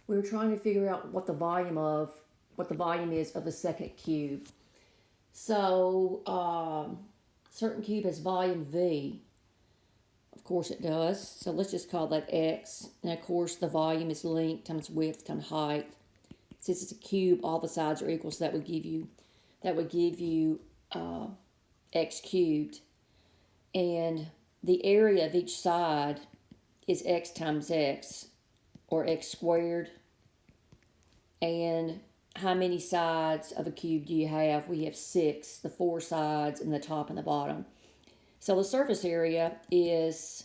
We were trying to figure out what the volume is of the second cube. So, certain cube has volume V. Of course it does. So let's just call that X. And of course the volume is length times width times height. Since it's a cube, all the sides are equal, so that would give you X cubed. And the area of each side is X times X, or X squared. And how many sides of a cube do you have? We have 6, the 4 sides and the top and the bottom. So the surface area is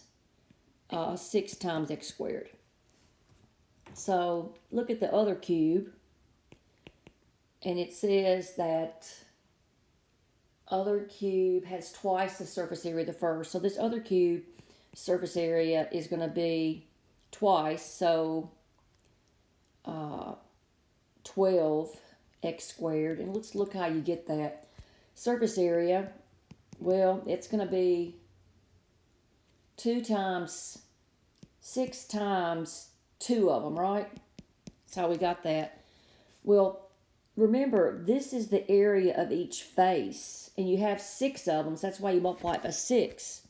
6 times X squared. So look at the other cube, and it says that other cube has twice the surface area of the first. So this other cube surface area is going to be twice, so 12 X squared. And let's look how you get that. Surface area, well, it's going to be 2 times 6 times 2 of them, right? That's how we got that. Well, remember, this is the area of each face, and you have 6 of them, so that's why you multiply it by 6.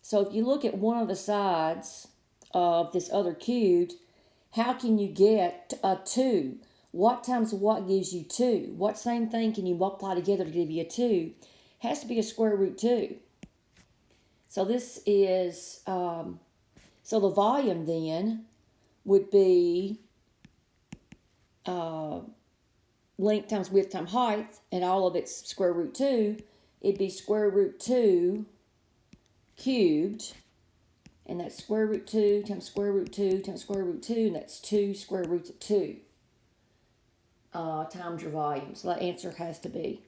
So if you look at one of the sides of this other cube, how can you get a 2? What times what gives you 2? What same thing can you multiply together to give you a 2? Has to be a square root 2. So this is, so the volume then would be length times width times height, and all of it's square root 2. It'd be square root 2 cubed, and that's square root 2 times square root 2 times square root 2, and that's 2 square roots of 2 times your volume. So that answer has to be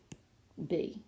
B.